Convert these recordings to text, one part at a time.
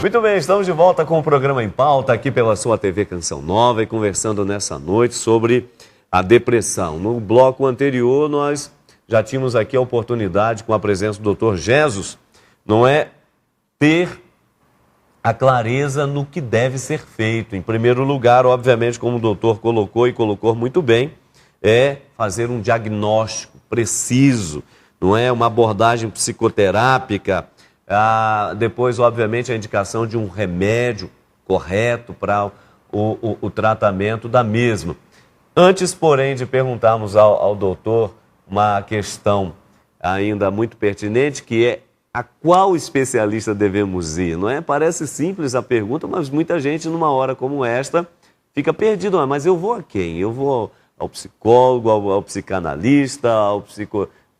Muito bem, estamos de volta com o programa Em Pauta, aqui pela sua TV Canção Nova e conversando nessa noite sobre a depressão. No bloco anterior, nós já tínhamos aqui a oportunidade, com a presença do Dr. Jesus, não é ter a clareza no que deve ser feito. Em primeiro lugar, obviamente, como o doutor colocou e colocou muito bem, é fazer um diagnóstico preciso, não é? Uma abordagem psicoterápica, depois, obviamente, a indicação de um remédio correto para o tratamento da mesma. Antes, porém, de perguntarmos ao doutor uma questão ainda muito pertinente, que é a qual especialista devemos ir, não é? Parece simples a pergunta, mas muita gente, numa hora como esta, fica perdido. Mas eu vou a quem? Eu vou ao psicólogo, ao psicanalista,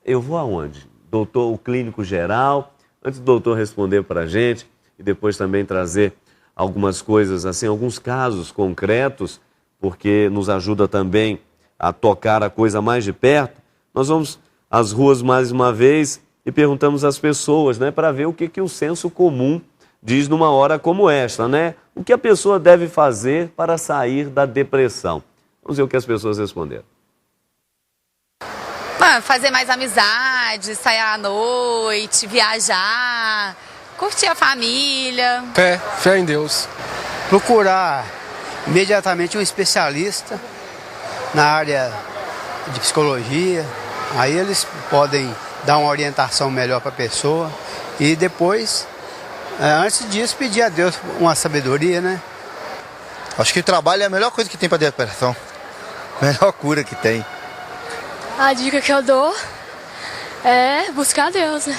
eu vou aonde? Doutor, o clínico geral? Antes do doutor responder para a gente e depois também trazer algumas coisas, assim, alguns casos concretos, porque nos ajuda também a tocar a coisa mais de perto, nós vamos às ruas mais uma vez e perguntamos às pessoas, né, para ver o que o senso comum diz numa hora como esta, né? O que a pessoa deve fazer para sair da depressão? Vamos ver o que as pessoas responderam. Fazer mais amizade, sair à noite, viajar, curtir a família. Fé em Deus. Procurar imediatamente um especialista na área de psicologia. Aí eles podem dar uma orientação melhor para a pessoa. E depois, antes disso, pedir a Deus uma sabedoria, né? Acho que o trabalho é a melhor coisa que tem para depressão. A melhor cura que tem. A dica que eu dou é buscar Deus, né?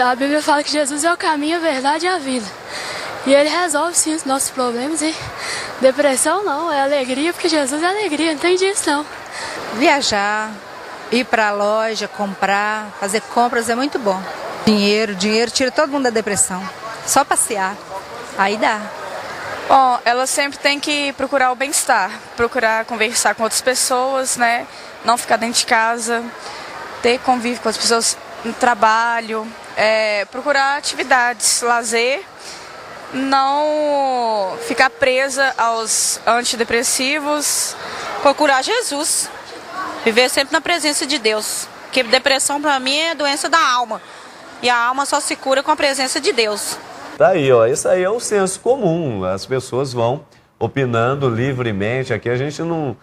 A Bíblia fala que Jesus é o caminho, a verdade e a vida. E Ele resolve sim os nossos problemas. E depressão não, é alegria, porque Jesus é alegria, não tem disso não. Viajar, ir para a loja, comprar, fazer compras é muito bom. Dinheiro tira todo mundo da depressão. Só passear, aí dá. Bom, ela sempre tem que procurar o bem-estar, procurar conversar com outras pessoas, né? Não ficar dentro de casa, ter convívio com as pessoas no trabalho, procurar atividades, lazer, não ficar presa aos antidepressivos. Procurar Jesus, viver sempre na presença de Deus, porque depressão para mim é doença da alma, e a alma só se cura com a presença de Deus. Tá aí, ó, isso aí é o senso comum, as pessoas vão opinando livremente, aqui a gente não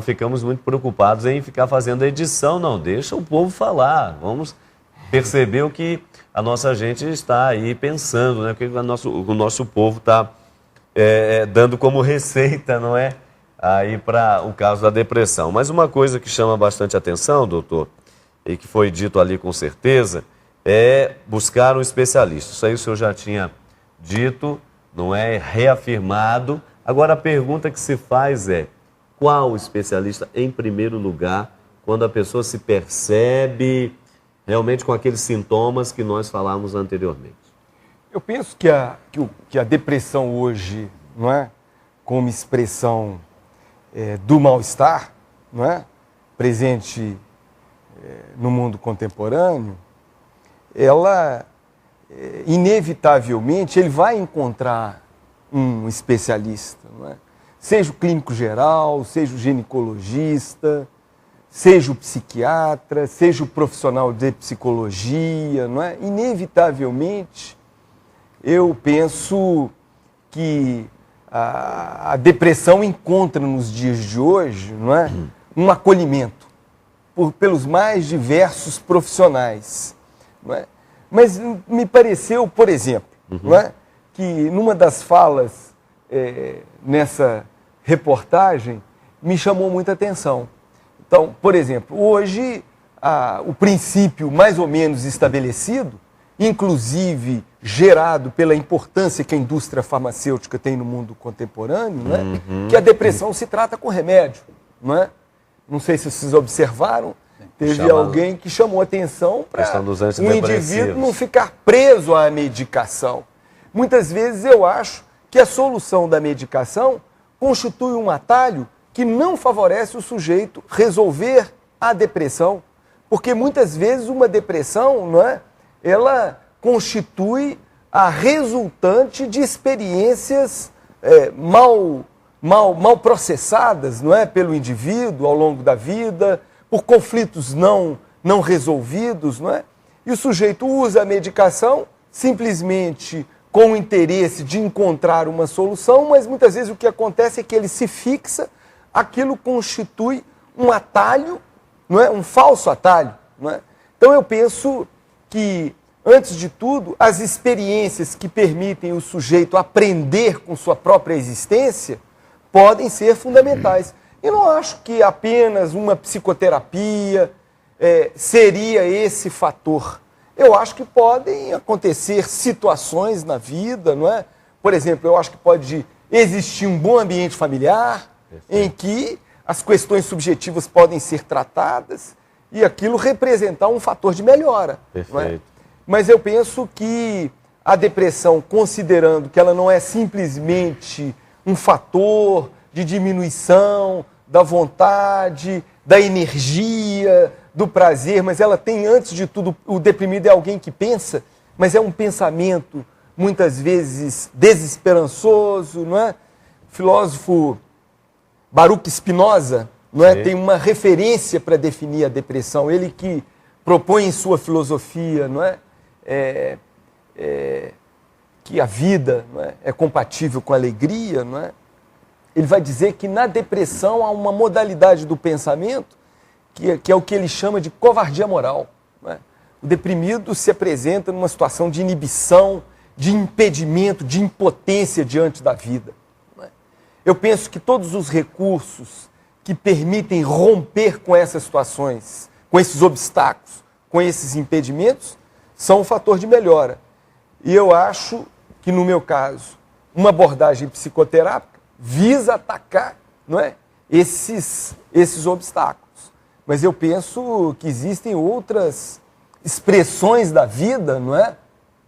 ficamos muito preocupados em ficar fazendo edição, não, deixa o povo falar, vamos perceber o que a nossa gente está aí pensando, né, o que o nosso povo está dando como receita, não é, aí para o caso da depressão. Mas uma coisa que chama bastante atenção, doutor, e que foi dito ali com certeza, é buscar um especialista. Isso aí o senhor já tinha dito, não é? Reafirmado. Agora a pergunta que se faz é, qual especialista em primeiro lugar, quando a pessoa se percebe realmente com aqueles sintomas que nós falamos anteriormente? Eu penso que a depressão hoje, não é, como expressão do mal-estar, não é, presente no mundo contemporâneo, ela, inevitavelmente, ele vai encontrar um especialista, não é? Seja o clínico geral, seja o ginecologista, seja o psiquiatra, seja o profissional de psicologia, não é? Inevitavelmente, eu penso que a depressão encontra nos dias de hoje, não é, um acolhimento pelos mais diversos profissionais. Não é? Mas me pareceu, por exemplo, não é, que numa das falas nessa reportagem me chamou muita atenção. Então, por exemplo, hoje o princípio mais ou menos estabelecido, inclusive gerado pela importância que a indústria farmacêutica tem no mundo contemporâneo, não é? Que a depressão se trata com remédio. Não é? Não sei se vocês observaram, teve alguém que chamou atenção para o indivíduo não ficar preso à medicação. Muitas vezes eu acho que a solução da medicação constitui um atalho que não favorece o sujeito resolver a depressão, porque muitas vezes uma depressão, não é? Ela constitui a resultante de experiências mal processadas, não é, pelo indivíduo ao longo da vida, por conflitos não resolvidos, não é? E o sujeito usa a medicação simplesmente com o interesse de encontrar uma solução, mas muitas vezes o que acontece é que ele se fixa, aquilo constitui um atalho, não é? Um falso atalho, não é? Então eu penso que, antes de tudo, as experiências que permitem o sujeito aprender com sua própria existência podem ser fundamentais. Eu não acho que apenas uma psicoterapia seria esse fator. Eu acho que podem acontecer situações na vida, não é? Por exemplo, eu acho que pode existir um bom ambiente familiar, em que as questões subjetivas podem ser tratadas e aquilo representar um fator de melhora. Não é? Mas eu penso que a depressão, considerando que ela não é simplesmente um fator de diminuição da vontade, da energia, do prazer, mas ela tem, antes de tudo, o deprimido é alguém que pensa, mas é um pensamento muitas vezes desesperançoso, não é? O filósofo Baruch Spinoza, não é? Tem uma referência para definir a depressão, ele que propõe em sua filosofia, não é? Que a vida, não é compatível com a alegria, não é? Ele vai dizer que na depressão há uma modalidade do pensamento que é o que ele chama de covardia moral. Não é? O deprimido se apresenta numa situação de inibição, de impedimento, de impotência diante da vida. Não é? Eu penso que todos os recursos que permitem romper com essas situações, com esses obstáculos, com esses impedimentos, são um fator de melhora. E eu acho que, no meu caso, uma abordagem psicoterápica visa atacar, não é, esses obstáculos. Mas eu penso que existem outras expressões da vida, não é?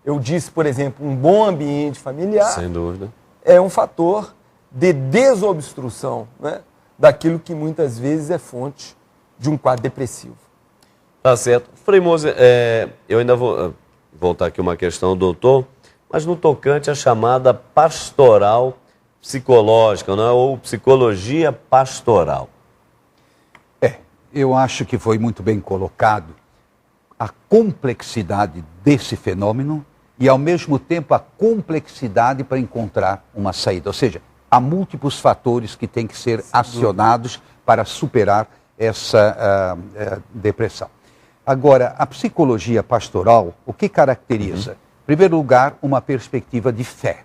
Eu disse, por exemplo, um bom ambiente familiar. Sem dúvida. É um fator de desobstrução, não é? Daquilo que muitas vezes é fonte de um quadro depressivo. Tá certo. Frei Moser, eu ainda vou voltar aqui uma questão, doutor, mas no tocante à chamada pastoral psicológica, não é? Ou psicologia pastoral. Eu acho que foi muito bem colocado a complexidade desse fenômeno e, ao mesmo tempo, a complexidade para encontrar uma saída. Ou seja, há múltiplos fatores que têm que ser acionados para superar essa depressão. Agora, a psicologia pastoral, o que caracteriza? Em primeiro lugar, uma perspectiva de fé,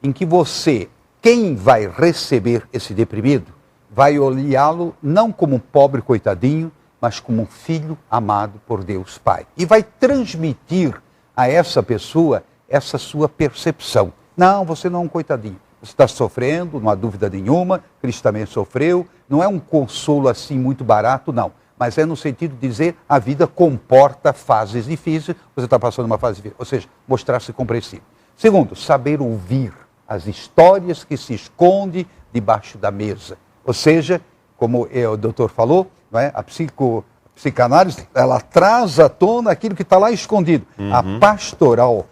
em que você, quem vai receber esse deprimido, vai olhá-lo não como um pobre coitadinho, mas como um filho amado por Deus Pai. E vai transmitir a essa pessoa essa sua percepção. Não, você não é um coitadinho. Você está sofrendo, não há dúvida nenhuma, Cristo também sofreu. Não é um consolo assim muito barato, não. Mas é no sentido de dizer, a vida comporta fases difíceis, você está passando uma fase difícil. Ou seja, mostrar-se compreensivo. Segundo, saber ouvir as histórias que se escondem debaixo da mesa. Ou seja, como o doutor falou, não é? A psicanálise, ela traz à tona aquilo que está lá escondido. A pastoral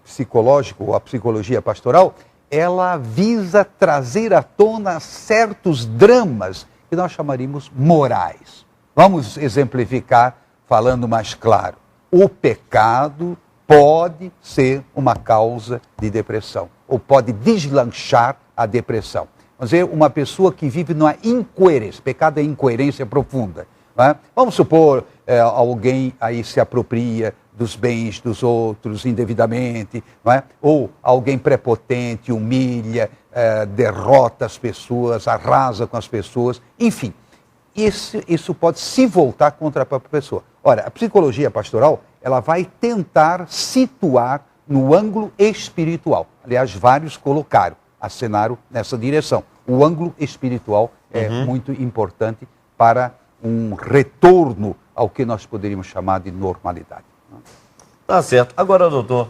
psicológica, ou a psicologia pastoral, ela visa trazer à tona certos dramas que nós chamaríamos morais. Vamos exemplificar falando mais claro. O pecado pode ser uma causa de depressão, ou pode deslanchar a depressão. Vamos dizer, uma pessoa que vive numa incoerência, pecado é incoerência profunda. Não é? Vamos supor, alguém aí se apropria dos bens dos outros indevidamente, não é? Ou alguém prepotente, humilha, derrota as pessoas, arrasa com as pessoas, enfim. Isso pode se voltar contra a própria pessoa. Ora, a psicologia pastoral, ela vai tentar situar no ângulo espiritual. Aliás, vários colocaram, acenaram nessa direção. O ângulo espiritual é muito importante para um retorno ao que nós poderíamos chamar de normalidade. Tá certo. Agora, doutor,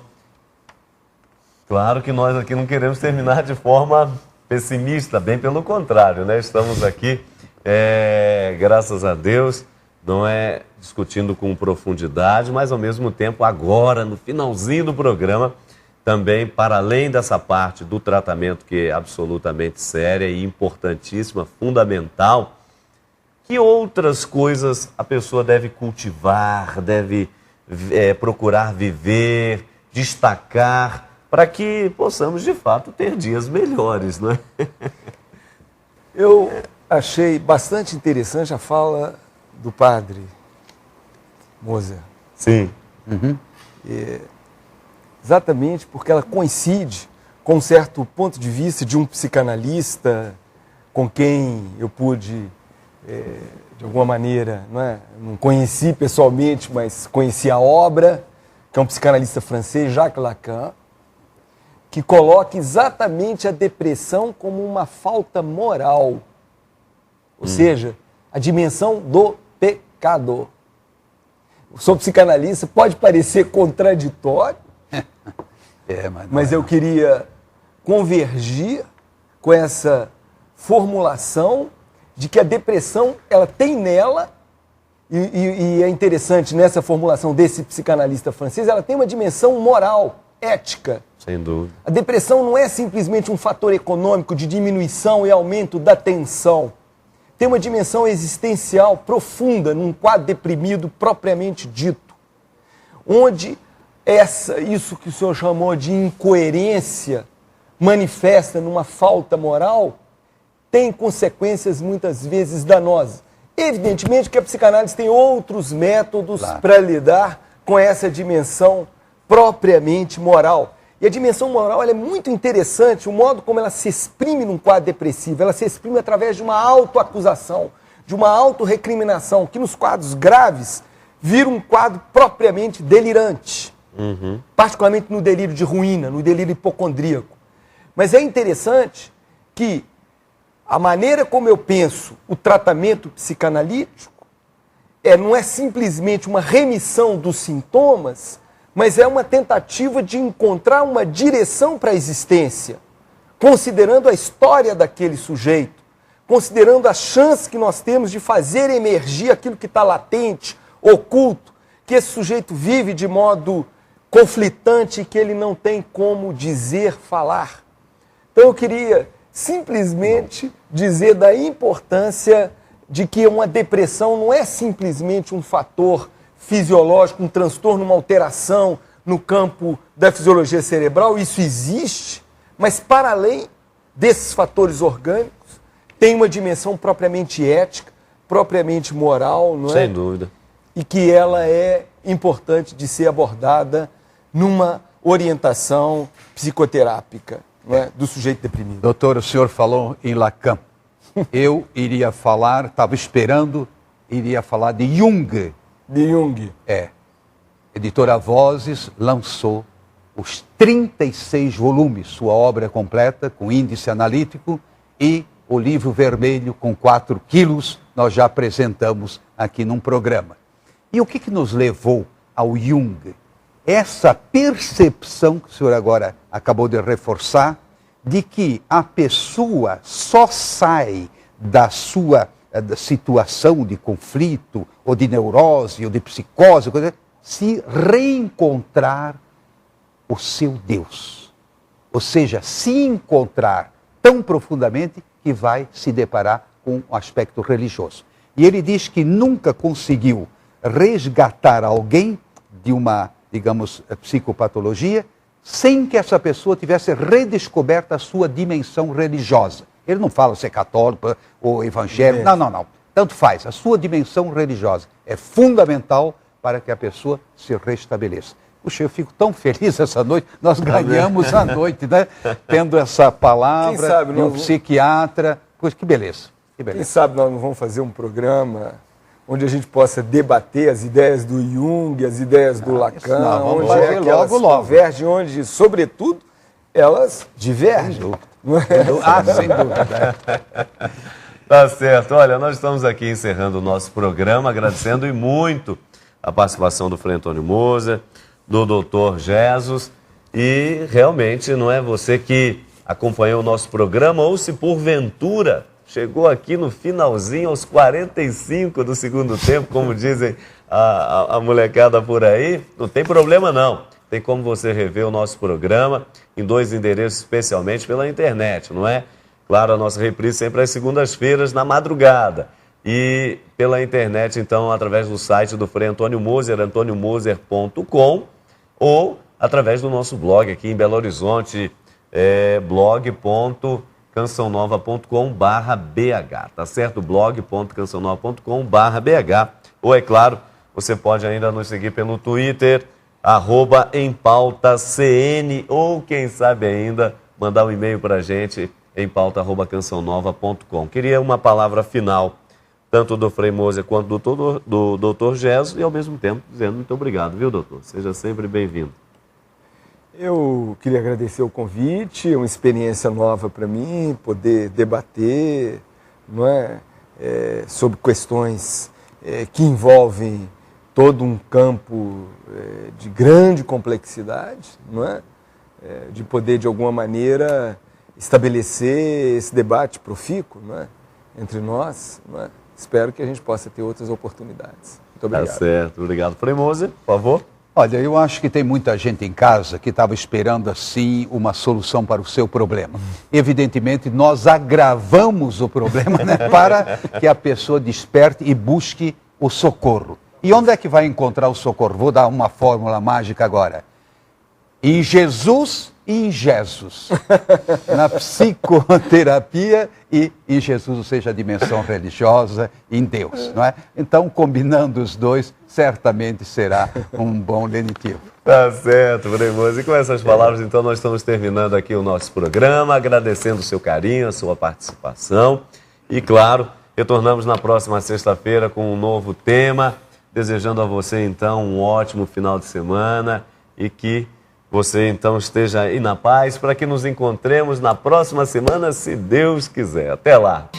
claro que nós aqui não queremos terminar de forma pessimista, bem pelo contrário, né? Estamos aqui, graças a Deus, não discutindo com profundidade, mas ao mesmo tempo agora, no finalzinho do programa, também, para além dessa parte do tratamento que é absolutamente séria e importantíssima, fundamental, que outras coisas a pessoa deve cultivar, deve procurar viver, destacar, para que possamos, de fato, ter dias melhores, não é? Eu achei bastante interessante a fala do padre Moser. Sim. Exatamente porque ela coincide com um certo ponto de vista de um psicanalista com quem eu pude, de alguma maneira, não conheci pessoalmente, mas conheci a obra, que é um psicanalista francês, Jacques Lacan, que coloca exatamente a depressão como uma falta moral, ou seja, a dimensão do pecado. Sou psicanalista, pode parecer contraditório, mas eu queria convergir com essa formulação de que a depressão, ela tem nela, e é interessante nessa formulação desse psicanalista francês, ela tem uma dimensão moral, ética. Sem dúvida. A depressão não é simplesmente um fator econômico de diminuição e aumento da tensão. Tem uma dimensão existencial profunda num quadro deprimido propriamente dito, onde isso que o senhor chamou de incoerência manifesta numa falta moral, tem consequências muitas vezes danosas. Evidentemente que a psicanálise tem outros métodos para lidar com essa dimensão propriamente moral. E a dimensão moral ela é muito interessante, o modo como ela se exprime num quadro depressivo. Ela se exprime através de uma autoacusação, de uma autorrecriminação, que nos quadros graves vira um quadro propriamente delirante. Particularmente no delírio de ruína, no delírio hipocondríaco. Mas é interessante que a maneira como eu penso o tratamento psicanalítico não é simplesmente uma remissão dos sintomas, mas é uma tentativa de encontrar uma direção para a existência, considerando a história daquele sujeito, considerando a chance que nós temos de fazer emergir aquilo que está latente, oculto, que esse sujeito vive de modo conflitante e que ele não tem como dizer, falar. Então eu queria simplesmente dizer da importância de que uma depressão não é simplesmente um fator fisiológico, um transtorno, uma alteração no campo da fisiologia cerebral, isso existe, mas para além desses fatores orgânicos, tem uma dimensão propriamente ética, propriamente moral, não é? Sem dúvida. E que ela é importante de ser abordada numa orientação psicoterápica, não é? Do sujeito deprimido. Doutor, o senhor falou em Lacan. Eu iria falar, estava esperando, iria falar de Jung. De Jung. Editora Vozes lançou os 36 volumes, sua obra completa, com índice analítico, e o livro vermelho com 4 quilos, nós já apresentamos aqui num programa. E o que nos levou ao Jung? Essa percepção que o senhor agora acabou de reforçar, de que a pessoa só sai da sua situação de conflito, ou de neurose, ou de psicose, se reencontrar o seu Deus. Ou seja, se encontrar tão profundamente que vai se deparar com o aspecto religioso. E ele diz que nunca conseguiu resgatar alguém de uma, digamos, psicopatologia, sem que essa pessoa tivesse redescoberto a sua dimensão religiosa. Ele não fala se é católico ou evangélico, não. Tanto faz, a sua dimensão religiosa é fundamental para que a pessoa se restabeleça. Puxa, eu fico tão feliz essa noite, nós ganhamos a noite, né? Tendo essa palavra de um psiquiatra, pois que beleza, que beleza. Quem sabe nós não vamos fazer um programa onde a gente possa debater as ideias do Jung, as ideias do Lacan, não, onde é que elas convergem, onde, sobretudo, elas divergem. Sem dúvida. Tá certo. Olha, nós estamos aqui encerrando o nosso programa, agradecendo e muito a participação do Frei Antônio Moser, do Dr. Jesus, e realmente não é você que acompanhou o nosso programa, ou se porventura chegou aqui no finalzinho, aos 45 do segundo tempo, como dizem a molecada por aí, não tem problema não. tem como você rever o nosso programa em 2 endereços, especialmente pela internet, não é? Claro, a nossa reprise sempre às segundas-feiras, na madrugada. E pela internet, então, através do site do Frei Antônio Moser, antoniomoser.com, ou através do nosso blog aqui em Belo Horizonte, blog.cançãonova.com/bh, tá certo? blog.cançãonova.com/bh, ou é claro, você pode ainda nos seguir pelo Twitter, @empautacn, ou quem sabe ainda mandar um e-mail para a gente, empauta@cançãonova.com. Queria uma palavra final, tanto do Frei Moser quanto do doutor Gesso, e ao mesmo tempo dizendo muito obrigado, viu, doutor? Seja sempre bem-vindo. Eu queria agradecer o convite, é uma experiência nova para mim, poder debater, não é, sobre questões que envolvem todo um campo de grande complexidade, não é? De poder, de alguma maneira, estabelecer esse debate profícuo, não é? Entre nós, não é? Espero que a gente possa ter outras oportunidades. Muito obrigado. Tá certo, obrigado. Frei Moser, por favor. Olha, eu acho que tem muita gente em casa que estava esperando, assim, uma solução para o seu problema. Evidentemente, nós agravamos o problema, né, para que a pessoa desperte e busque o socorro. E onde é que vai encontrar o socorro? Vou dar uma fórmula mágica agora. Em Jesus e em Jesus. Na psicoterapia e em Jesus, ou seja, a dimensão religiosa, em Deus, não é? Então, combinando os dois, certamente será um bom lenitivo. Tá certo, Frei Moser. E com essas palavras, então, nós estamos terminando aqui o nosso programa, agradecendo o seu carinho, a sua participação. E, claro, retornamos na próxima sexta-feira com um novo tema, desejando a você, então, um ótimo final de semana e que você, então, esteja aí na paz para que nos encontremos na próxima semana, se Deus quiser. Até lá!